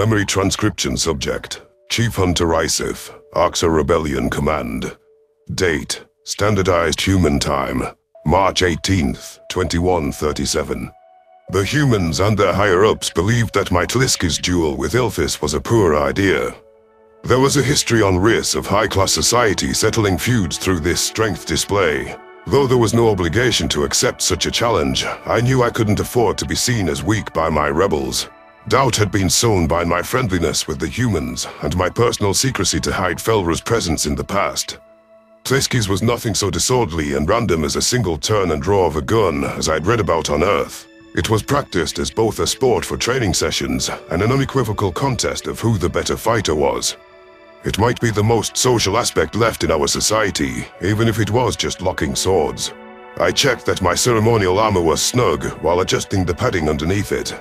Memory transcription subject. Chief Hunter Isif, Arxa Rebellion Command. Date. Standardized human time. March 18th, 2137. The humans and their higher-ups believed that my Tliski's duel with Ilthis was a poor idea. There was a history on Riss of high-class society settling feuds through this strength display. Though there was no obligation to accept such a challenge, I knew I couldn't afford to be seen as weak by my rebels. Doubt had been sown by my friendliness with the humans, and my personal secrecy to hide Felra's presence in the past. Tliski's was nothing so disorderly and random as a single turn and draw of a gun, as I'd read about on Earth. It was practiced as both a sport for training sessions and an unequivocal contest of who the better fighter was. It might be the most social aspect left in our society, even if it was just locking swords. I checked that my ceremonial armor was snug while adjusting the padding underneath it.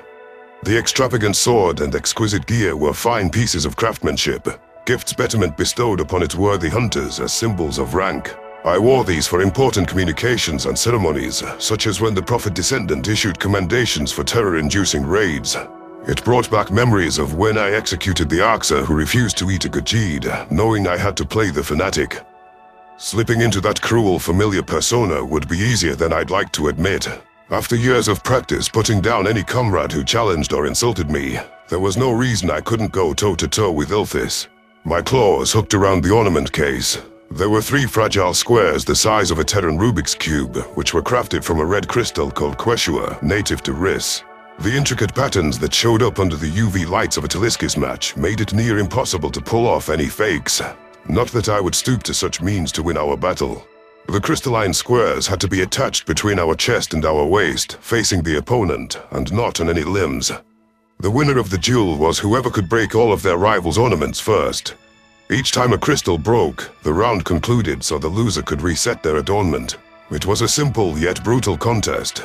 The extravagant sword and exquisite gear were fine pieces of craftsmanship, gifts betterment bestowed upon its worthy hunters as symbols of rank. I wore these for important communications and ceremonies, such as when the Prophet Descendant issued commendations for terror-inducing raids. It brought back memories of when I executed the Arxa who refused to eat a Gajid, knowing I had to play the fanatic. Slipping into that cruel, familiar persona would be easier than I'd like to admit. After years of practice putting down any comrade who challenged or insulted me, there was no reason I couldn't go toe-to-toe with Ilthis. My claws hooked around the ornament case. There were 3 fragile squares the size of a Terran Rubik's Cube, which were crafted from a red crystal called Queshua, native to Riss. The intricate patterns that showed up under the UV lights of a Tliski's match made it near impossible to pull off any fakes. Not that I would stoop to such means to win our battle. The crystalline squares had to be attached between our chest and our waist, facing the opponent, and not on any limbs. The winner of the duel was whoever could break all of their rivals' ornaments first. Each time a crystal broke, the round concluded so the loser could reset their adornment. It was a simple yet brutal contest.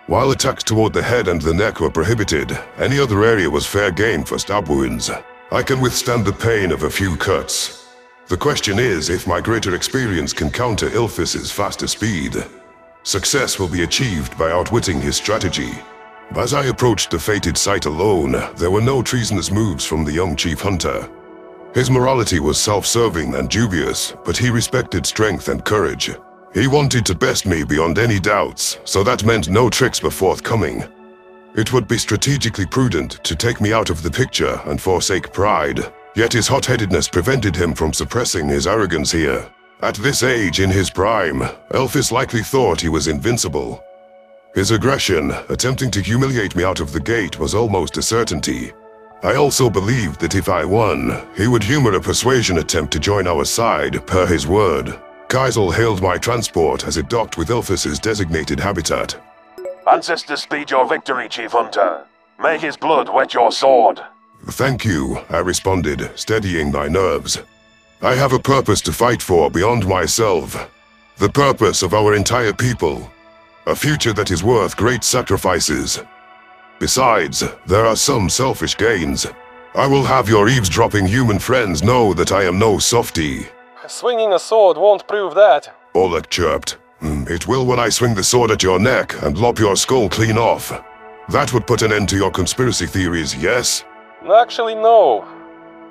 While attacks toward the head and the neck were prohibited, any other area was fair game for stab wounds. I can withstand the pain of a few cuts. The question is if my greater experience can counter Ilthis's faster speed. Success will be achieved by outwitting his strategy. As I approached the fated site alone, there were no treasonous moves from the young chief hunter. His morality was self-serving and dubious, but he respected strength and courage. He wanted to best me beyond any doubts, so that meant no tricks were forthcoming. It would be strategically prudent to take me out of the picture and forsake pride, yet his hot-headedness prevented him from suppressing his arrogance here. At this age in his prime, Elphis likely thought he was invincible. His aggression, attempting to humiliate me out of the gate, was almost a certainty. I also believed that if I won, he would humor a persuasion attempt to join our side, per his word. Kaisel hailed my transport as it docked with Ilthis's designated habitat. Ancestors speed your victory, Chief Hunter. May his blood wet your sword. Thank you, I responded, steadying my nerves. I have a purpose to fight for beyond myself. The purpose of our entire people. A future that is worth great sacrifices. Besides, there are some selfish gains. I will have your eavesdropping human friends know that I am no softie. Swinging a sword won't prove that. Oleg chirped. It will when I swing the sword at your neck and lop your skull clean off. That would put an end to your conspiracy theories, yes? Actually, no.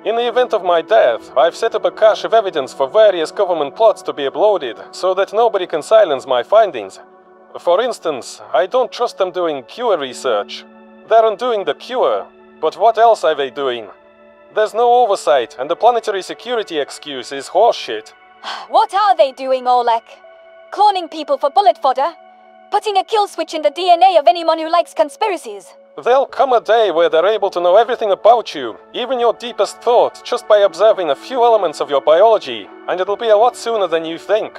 In the event of my death, I've set up a cache of evidence for various government plots to be uploaded, so that nobody can silence my findings. For instance, I don't trust them doing cure research. They're undoing the cure, but what else are they doing? There's no oversight, and the planetary security excuse is horseshit. What are they doing, Oleg? Cloning people for bullet fodder? Putting a kill switch in the DNA of anyone who likes conspiracies? There'll come a day where they're able to know everything about you, even your deepest thought, just by observing a few elements of your biology, and it'll be a lot sooner than you think.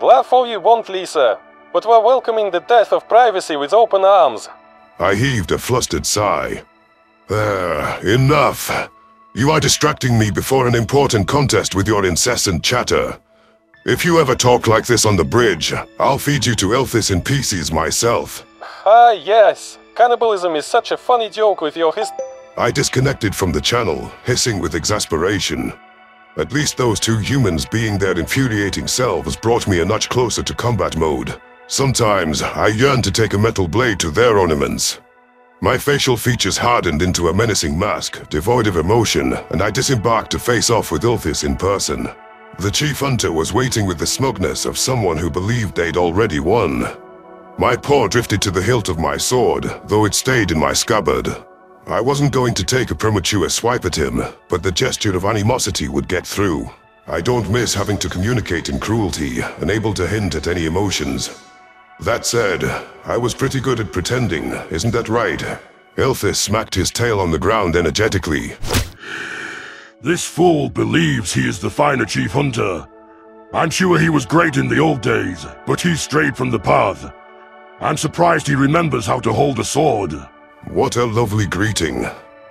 Laugh all you want, Lisa, but we're welcoming the death of privacy with open arms. I heaved a flustered sigh. Enough. You are distracting me before an important contest with your incessant chatter. If you ever talk like this on the bridge, I'll feed you to Ilthis in pieces myself. Ah, yes. Cannibalism is such a funny joke with your I disconnected from the channel, hissing with exasperation. At least those 2 humans being their infuriating selves brought me a notch closer to combat mode. Sometimes, I yearn to take a metal blade to their ornaments. My facial features hardened into a menacing mask, devoid of emotion, and I disembarked to face off with Ilthis in person. The chief hunter was waiting with the smugness of someone who believed they'd already won. My paw drifted to the hilt of my sword, though it stayed in my scabbard. I wasn't going to take a premature swipe at him, but the gesture of animosity would get through. I don't miss having to communicate in cruelty, unable to hint at any emotions. That said, I was pretty good at pretending, isn't that right? Ilthis smacked his tail on the ground energetically. This fool believes he is the finer chief hunter. I'm sure he was great in the old days, but he's strayed from the path. I'm surprised he remembers how to hold a sword. What a lovely greeting.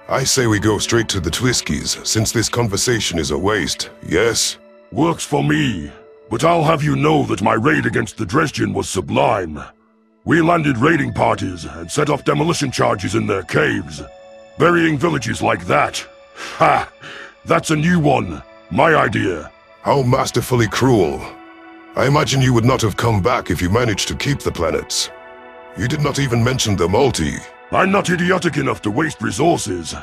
I say we go straight to the Twiskies, since this conversation is a waste, yes? Works for me, but I'll have you know that my raid against the Dresden was sublime. We landed raiding parties and set off demolition charges in their caves. Burying villages like that. Ha! That's a new one. My idea. How masterfully cruel. I imagine you would not have come back if you managed to keep the planets. You did not even mention the multi. I'm not idiotic enough to waste resources.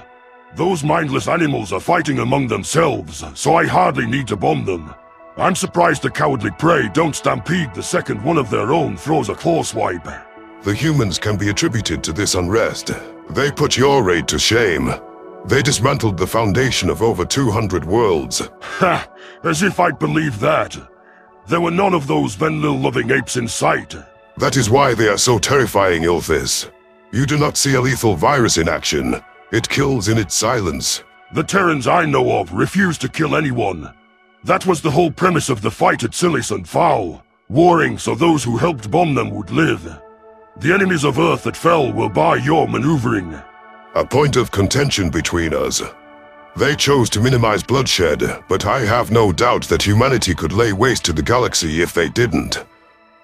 Those mindless animals are fighting among themselves, so I hardly need to bomb them. I'm surprised the cowardly prey don't stampede the second one of their own throws a claw swipe. The humans can be attributed to this unrest. They put your raid to shame. They dismantled the foundation of over 200 worlds. Ha! As if I'd believe that. There were none of those Venlil-loving apes in sight. That is why they are so terrifying, Ilthis. You do not see a lethal virus in action. It kills in its silence. The Terrans I know of refuse to kill anyone. That was the whole premise of the fight at Silis and Foul. Warring so those who helped bomb them would live. The enemies of Earth that fell will buy your maneuvering. A point of contention between us. They chose to minimize bloodshed, but I have no doubt that humanity could lay waste to the galaxy if they didn't.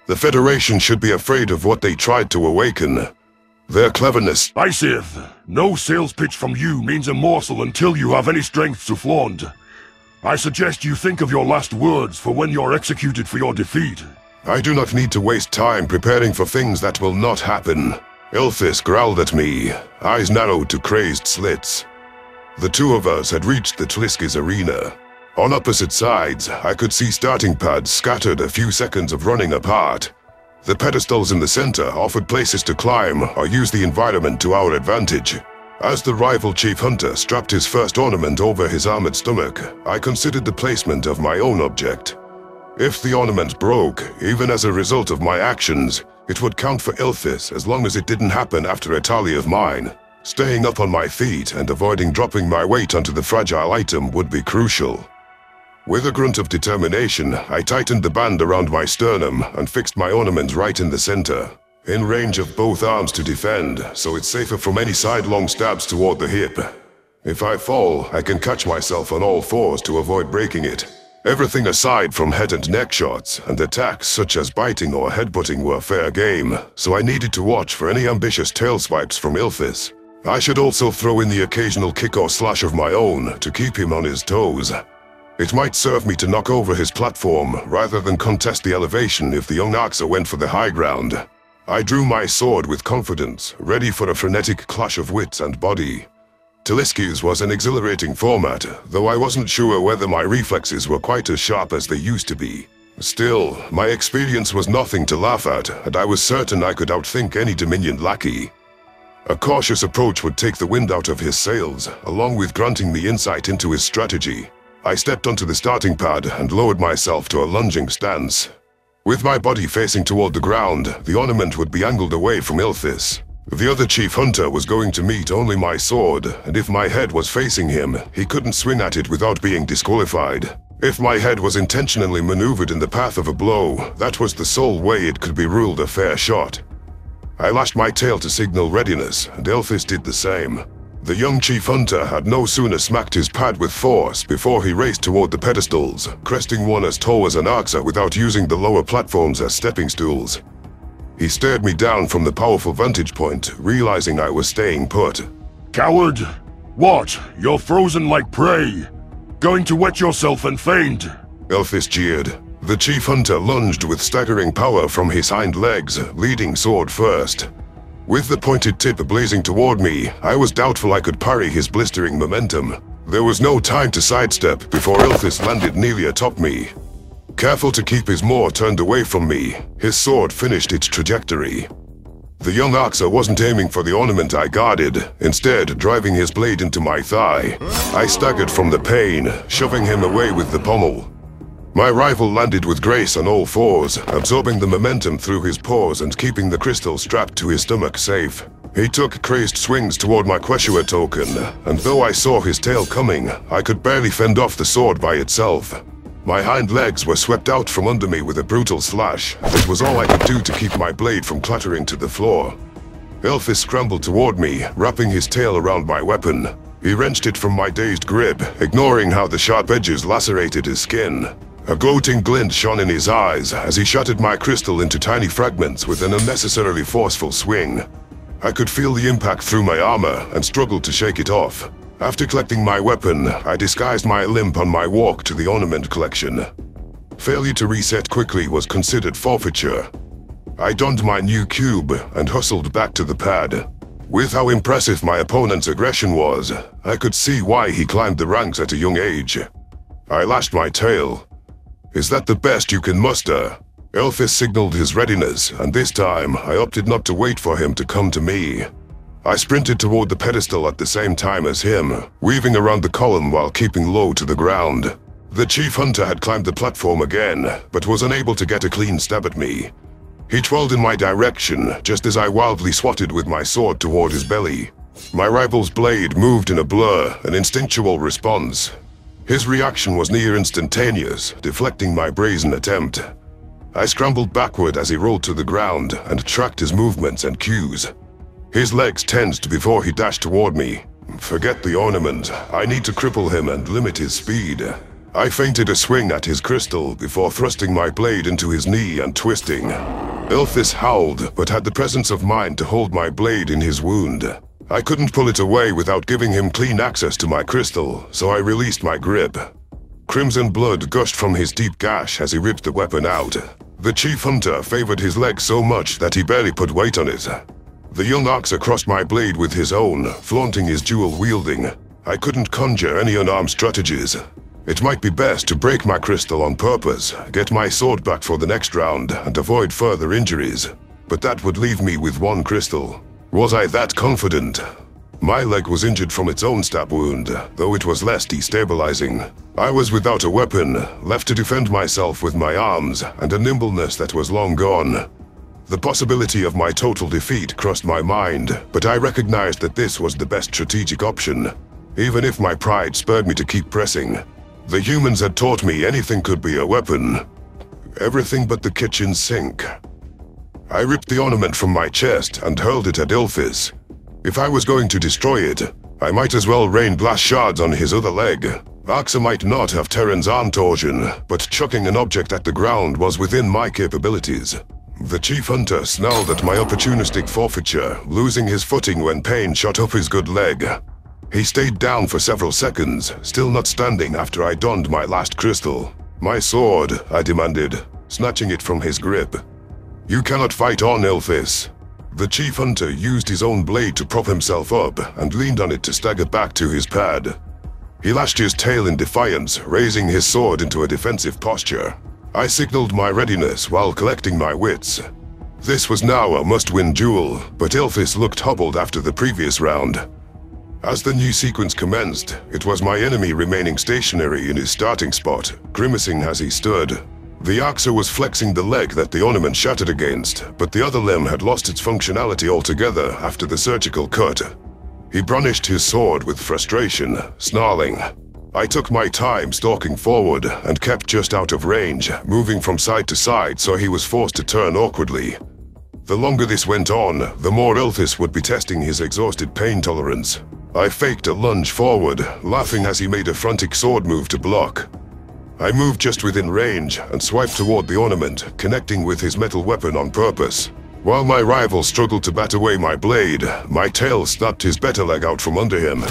The Federation should be afraid of what they tried to awaken. Their cleverness. Isith, no sales pitch from you means a morsel until you have any strength to flaunt. I suggest you think of your last words for when you're executed for your defeat. I do not need to waste time preparing for things that will not happen. Ilthis growled at me, eyes narrowed to crazed slits. The two of us had reached the Tliski's arena. On opposite sides, I could see starting pads scattered a few seconds of running apart. The pedestals in the center offered places to climb or use the environment to our advantage. As the rival chief hunter strapped his first ornament over his armored stomach, I considered the placement of my own object. If the ornament broke, even as a result of my actions, it would count for Ilthis as long as it didn't happen after a tally of mine. Staying up on my feet and avoiding dropping my weight onto the fragile item would be crucial. With a grunt of determination, I tightened the band around my sternum and fixed my ornament right in the center, in range of both arms to defend, so it's safer from any sidelong stabs toward the hip. If I fall, I can catch myself on all fours to avoid breaking it. Everything aside from head and neck shots, and attacks such as biting or headbutting were fair game, so I needed to watch for any ambitious tail swipes from Ilthis. I should also throw in the occasional kick or slash of my own to keep him on his toes. It might serve me to knock over his platform rather than contest the elevation if the young Arxa went for the high ground. I drew my sword with confidence, ready for a frenetic clash of wits and body. Tliski's was an exhilarating format, though I wasn't sure whether my reflexes were quite as sharp as they used to be. Still, my experience was nothing to laugh at, and I was certain I could outthink any Dominion lackey. A cautious approach would take the wind out of his sails, along with granting me insight into his strategy. I stepped onto the starting pad and lowered myself to a lunging stance. With my body facing toward the ground, the ornament would be angled away from Ilthis. The other chief hunter was going to meet only my sword, and if my head was facing him, he couldn't swing at it without being disqualified. If my head was intentionally maneuvered in the path of a blow, that was the sole way it could be ruled a fair shot. I lashed my tail to signal readiness, and Ilthis did the same. The young chief hunter had no sooner smacked his pad with force before he raced toward the pedestals, cresting one as tall as an Arxa without using the lower platforms as stepping stools. He stared me down from the powerful vantage point, realizing I was staying put. Coward! What? You're frozen like prey! Going to wet yourself and faint! Ilthis jeered. The chief hunter lunged with staggering power from his hind legs, leading sword first. With the pointed tip blazing toward me, I was doubtful I could parry his blistering momentum. There was no time to sidestep before Ilthis landed nearly atop me. Careful to keep his maw turned away from me, his sword finished its trajectory. The young Oxer wasn't aiming for the ornament I guarded, instead driving his blade into my thigh. I staggered from the pain, shoving him away with the pommel. My rival landed with grace on all fours, absorbing the momentum through his paws and keeping the crystal strapped to his stomach safe. He took crazed swings toward my Queshua token, and though I saw his tail coming, I could barely fend off the sword by itself. My hind legs were swept out from under me with a brutal slash. It was all I could do to keep my blade from clattering to the floor. Ilthis scrambled toward me, wrapping his tail around my weapon. He wrenched it from my dazed grip, ignoring how the sharp edges lacerated his skin. A gloating glint shone in his eyes as he shattered my crystal into tiny fragments with an unnecessarily forceful swing. I could feel the impact through my armor and struggled to shake it off. After collecting my weapon, I disguised my limp on my walk to the ornament collection. Failure to reset quickly was considered forfeiture. I donned my new cube and hustled back to the pad. With how impressive my opponent's aggression was, I could see why he climbed the ranks at a young age. I lashed my tail. "Is that the best you can muster?" Ilthis signaled his readiness, and this time I opted not to wait for him to come to me. I sprinted toward the pedestal at the same time as him, weaving around the column while keeping low to the ground. The chief hunter had climbed the platform again, but was unable to get a clean stab at me. He twirled in my direction, just as I wildly swatted with my sword toward his belly. My rival's blade moved in a blur, an instinctual response. His reaction was near instantaneous, deflecting my brazen attempt. I scrambled backward as he rolled to the ground and tracked his movements and cues. His legs tensed before he dashed toward me. Forget the ornament. I need to cripple him and limit his speed. I feinted a swing at his crystal before thrusting my blade into his knee and twisting. Ilthis howled, but had the presence of mind to hold my blade in his wound. I couldn't pull it away without giving him clean access to my crystal, so I released my grip. Crimson blood gushed from his deep gash as he ripped the weapon out. The chief hunter favored his leg so much that he barely put weight on it. The young Oxer crossed my blade with his own, flaunting his dual wielding. I couldn't conjure any unarmed strategies. It might be best to break my crystal on purpose, get my sword back for the next round, and avoid further injuries. But that would leave me with one crystal. Was I that confident? My leg was injured from its own stab wound, though it was less destabilizing. I was without a weapon, left to defend myself with my arms, and a nimbleness that was long gone. The possibility of my total defeat crossed my mind, but I recognized that this was the best strategic option, even if my pride spurred me to keep pressing. The humans had taught me anything could be a weapon. Everything but the kitchen sink. I ripped the ornament from my chest and hurled it at Ilthis. If I was going to destroy it, I might as well rain glass shards on his other leg. Oxer might not have Terran's arm torsion, but chucking an object at the ground was within my capabilities. The chief hunter snarled at my opportunistic forfeiture, losing his footing when pain shot up his good leg. He stayed down for several seconds, still not standing after I donned my last crystal. "My sword," I demanded, snatching it from his grip. "You cannot fight on, Ilthis." The chief hunter used his own blade to prop himself up and leaned on it to stagger back to his pad. He lashed his tail in defiance, raising his sword into a defensive posture. I signaled my readiness while collecting my wits. This was now a must-win duel, but Ilthis looked hobbled after the previous round. As the new sequence commenced, it was my enemy remaining stationary in his starting spot, grimacing as he stood. The Oxer was flexing the leg that the ornament shattered against, but the other limb had lost its functionality altogether after the surgical cut. He brandished his sword with frustration, snarling. I took my time stalking forward and kept just out of range, moving from side to side so he was forced to turn awkwardly. The longer this went on, the more Ilthis would be testing his exhausted pain tolerance. I faked a lunge forward, laughing as he made a frantic sword move to block. I moved just within range and swiped toward the ornament, connecting with his metal weapon on purpose. While my rival struggled to bat away my blade, my tail snapped his better leg out from under him.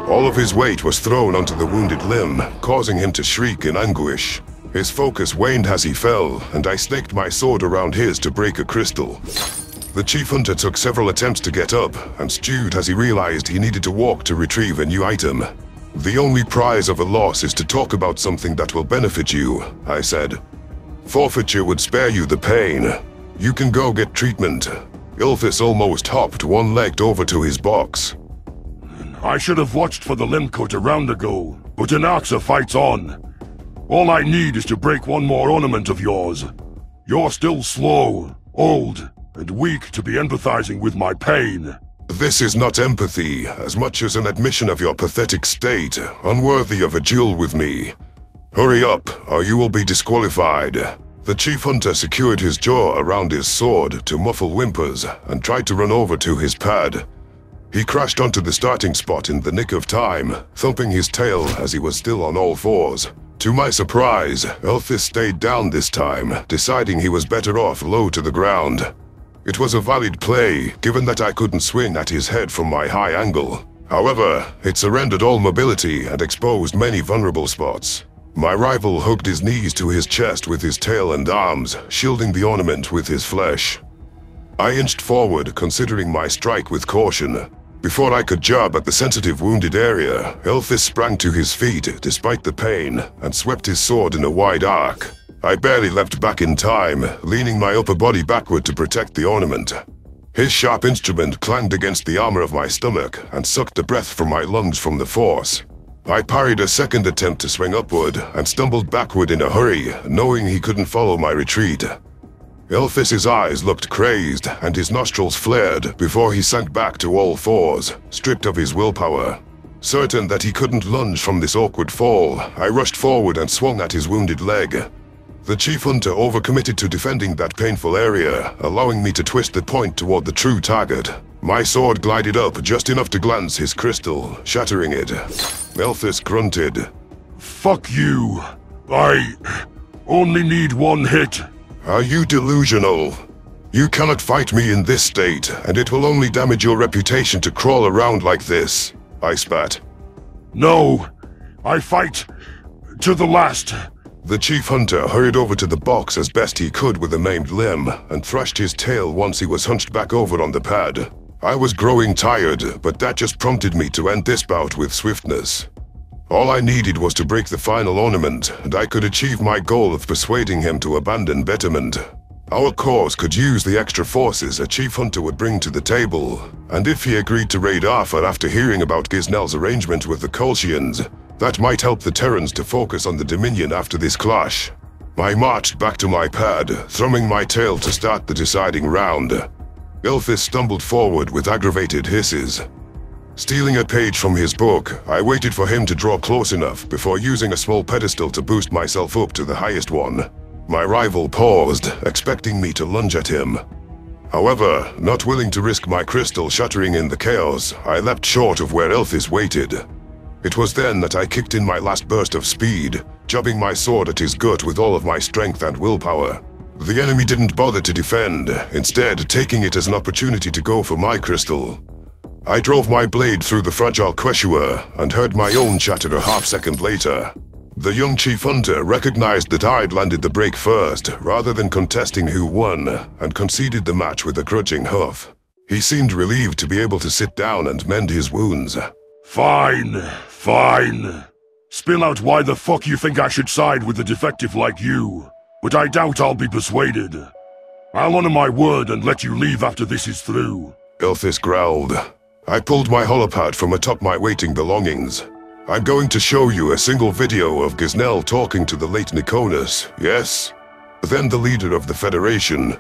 All of his weight was thrown onto the wounded limb, causing him to shriek in anguish. His focus waned as he fell, and I snaked my sword around his to break a crystal. The chief hunter took several attempts to get up and stewed as he realized he needed to walk to retrieve a new item. The only prize of a loss is to talk about something that will benefit you, I said. Forfeiture would spare you the pain. You can go get treatment. Ilthus almost hopped one-legged over to his box. I should have watched for the limb cut a round ago, but Adastra fights on. All I need is to break one more ornament of yours. You're still slow, old, and weak to be empathizing with my pain. This is not empathy, as much as an admission of your pathetic state, unworthy of a duel with me. Hurry up, or you will be disqualified. The chief hunter secured his jaw around his sword to muffle whimpers and tried to run over to his pad. He crashed onto the starting spot in the nick of time, thumping his tail as he was still on all fours. To my surprise, Ilthus stayed down this time, deciding he was better off low to the ground. It was a valid play, given that I couldn't swing at his head from my high angle. However, it surrendered all mobility and exposed many vulnerable spots. My rival hooked his knees to his chest with his tail and arms, shielding the ornament with his flesh. I inched forward, considering my strike with caution. Before I could jab at the sensitive wounded area, Ilthus sprang to his feet despite the pain and swept his sword in a wide arc. I barely leapt back in time, leaning my upper body backward to protect the ornament. His sharp instrument clanged against the armor of my stomach and sucked the breath from my lungs from the force. I parried a second attempt to swing upward and stumbled backward in a hurry, knowing he couldn't follow my retreat. Ilthus's eyes looked crazed and his nostrils flared before he sank back to all fours, stripped of his willpower. Certain that he couldn't lunge from this awkward fall, I rushed forward and swung at his wounded leg. The chief hunter overcommitted to defending that painful area, allowing me to twist the point toward the true target. My sword glided up just enough to glance his crystal, shattering it. Ilthus grunted. Fuck you. I only need one hit. Are you delusional? You cannot fight me in this state, and it will only damage your reputation to crawl around like this, I spat. No, I fight to the last. The chief hunter hurried over to the box as best he could with a maimed limb, and thrashed his tail once he was hunched back over on the pad. I was growing tired, but that just prompted me to end this bout with swiftness. All I needed was to break the final ornament, and I could achieve my goal of persuading him to abandon betterment. Our cause could use the extra forces a chief hunter would bring to the table, and if he agreed to raid Arthur after hearing about Gisnell's arrangement with the Colchians, that might help the Terrans to focus on the Dominion after this clash. I marched back to my pad, thrumming my tail to start the deciding round. Ilthus stumbled forward with aggravated hisses. Stealing a page from his book, I waited for him to draw close enough before using a small pedestal to boost myself up to the highest one. My rival paused, expecting me to lunge at him. However, not willing to risk my crystal shattering in the chaos, I leapt short of where Ilthus waited. It was then that I kicked in my last burst of speed, jabbing my sword at his gut with all of my strength and willpower. The enemy didn't bother to defend, instead taking it as an opportunity to go for my crystal. I drove my blade through the fragile Queshua and heard my own shatter a half-second later. The young chief hunter recognized that I'd landed the break first, rather than contesting who won, and conceded the match with a grudging huff. He seemed relieved to be able to sit down and mend his wounds. Fine. Spill out why the fuck you think I should side with a defective like you, but I doubt I'll be persuaded. I'll honor my word and let you leave after this is through. Ilthus growled. I pulled my holopad from atop my waiting belongings. I'm going to show you a single video of Gisnell talking to the late Nikonus, yes? Then the leader of the Federation.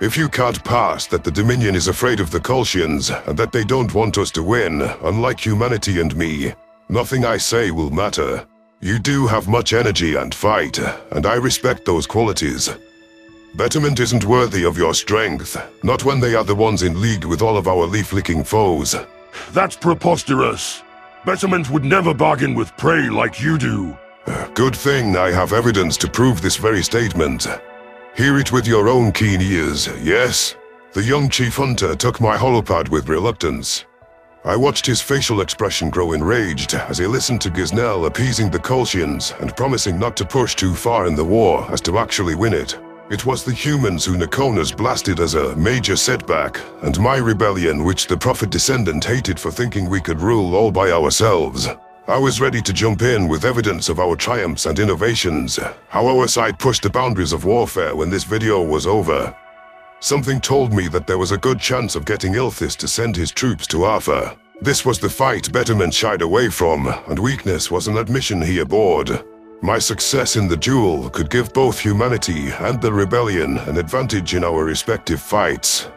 If you can't pass that the Dominion is afraid of the Colchians and that they don't want us to win, unlike humanity and me, nothing I say will matter. You do have much energy and fight, and I respect those qualities. Betterment isn't worthy of your strength, not when they are the ones in league with all of our leaf-licking foes. That's preposterous. Betterment would never bargain with prey like you do. Good thing I have evidence to prove this very statement. Hear it with your own keen ears, yes? The young chief hunter took my holopad with reluctance. I watched his facial expression grow enraged as he listened to Gisnell appeasing the Colchians and promising not to push too far in the war as to actually win it. It was the humans who Nakonas blasted as a major setback, and my rebellion which the Prophet descendant hated for thinking we could rule all by ourselves. I was ready to jump in with evidence of our triumphs and innovations, how our side pushed the boundaries of warfare when this video was over. Something told me that there was a good chance of getting Ilthis to send his troops to Arthur. This was the fight Betterment shied away from, and weakness was an admission he abhorred. My success in the duel could give both humanity and the rebellion an advantage in our respective fights.